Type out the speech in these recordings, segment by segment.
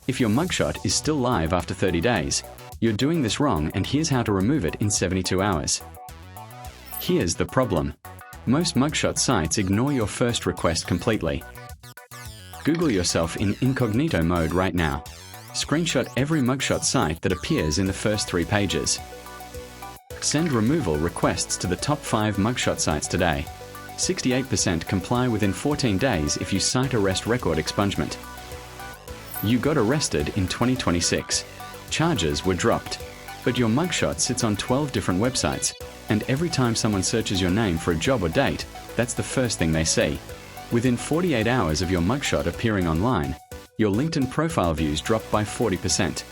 If your mugshot is still live after 30 days, you're doing this wrong, and here's how to remove it in 72 hours. Here's the problem. Most mugshot sites ignore your first request completely. Google yourself in incognito mode right now. Screenshot every mugshot site that appears in the first 3 pages. Send removal requests to the top 5 mugshot sites today. 68% comply within 14 days if you cite arrest record expungement. You got arrested in 2026. Charges were dropped. But your mugshot sits on 12 different websites, and every time someone searches your name for a job or date, that's the first thing they see. Within 48 hours of your mugshot appearing online, your LinkedIn profile views dropped by 40%.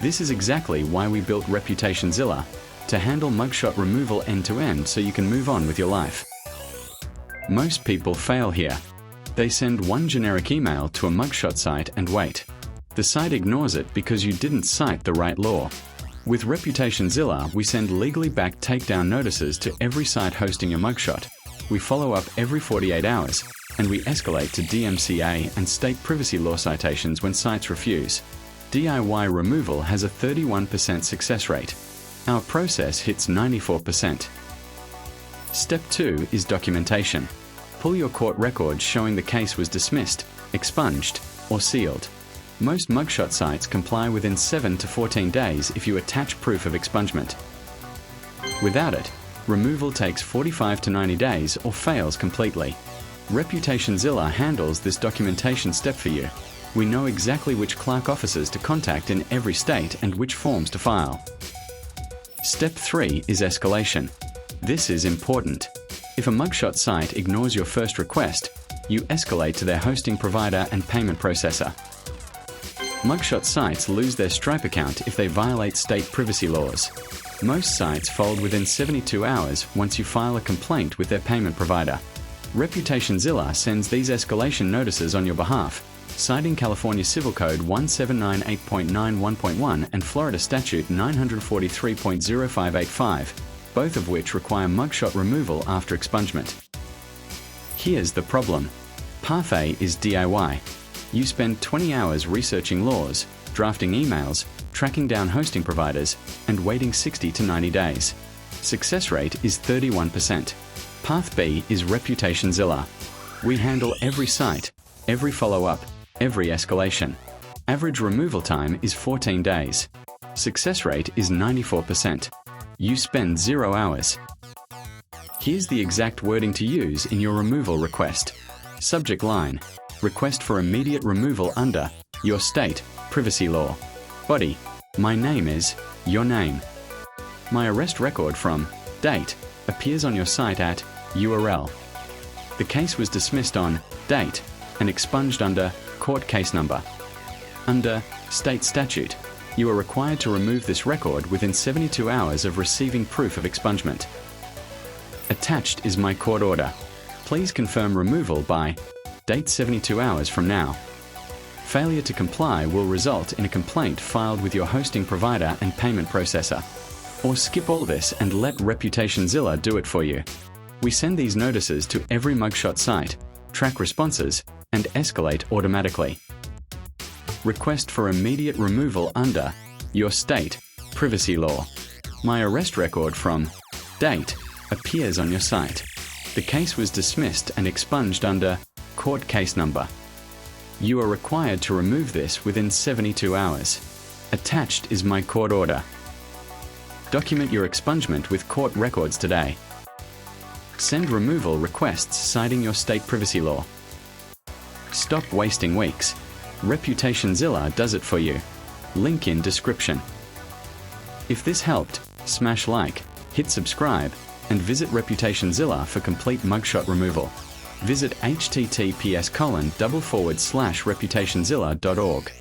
This is exactly why we built ReputationZilla, to handle mugshot removal end-to-end so you can move on with your life. Most people fail here. They send one generic email to a mugshot site and wait. The site ignores it because you didn't cite the right law. With ReputationZilla, we send legally backed takedown notices to every site hosting your mugshot. We follow up every 48 hours, and we escalate to DMCA and state privacy law citations when sites refuse. DIY removal has a 31% success rate. Our process hits 94%. Step 2 is documentation. Pull your court records showing the case was dismissed, expunged, or sealed. Most mugshot sites comply within 7 to 14 days if you attach proof of expungement. Without it, removal takes 45 to 90 days or fails completely. ReputationZilla handles this documentation step for you. We know exactly which clerk offices to contact in every state and which forms to file. Step 3 is escalation. This is important. If a mugshot site ignores your first request, you escalate to their hosting provider and payment processor. Mugshot sites lose their Stripe account if they violate state privacy laws. Most sites fold within 72 hours once you file a complaint with their payment provider. ReputationZilla sends these escalation notices on your behalf, citing California Civil Code 1798.91.1 and Florida Statute 943.0585, both of which require mugshot removal after expungement. Here's the problem. Path A is DIY. You spend 20 hours researching laws, drafting emails, tracking down hosting providers, and waiting 60 to 90 days. Success rate is 31%. Path B is ReputationZilla. We handle every site, every follow-up, every escalation. Average removal time is 14 days. Success rate is 94%. You spend 0 hours. Here's the exact wording to use in your removal request. Subject line: request for immediate removal under your state privacy law. Body: my name is your name. My arrest record from date appears on your site at URL. The case was dismissed on date and expunged under court case number. Under state statute, you are required to remove this record within 72 hours of receiving proof of expungement. Attached is my court order. Please confirm removal by date 72 hours from now. Failure to comply will result in a complaint filed with your hosting provider and payment processor. Or skip all this and let ReputationZilla do it for you. We send these notices to every mugshot site, track responses, and escalate automatically. Request for immediate removal under your state privacy law. My arrest record from date appears on your site. The case was dismissed and expunged under court case number. You are required to remove this within 72 hours. Attached is my court order. Document your expungement with court records today. Send removal requests citing your state privacy law. Stop wasting weeks. ReputationZilla does it for you. Link in description. If this helped, smash like, hit subscribe, and visit ReputationZilla for complete mugshot removal. Visit https://reputationzilla.org.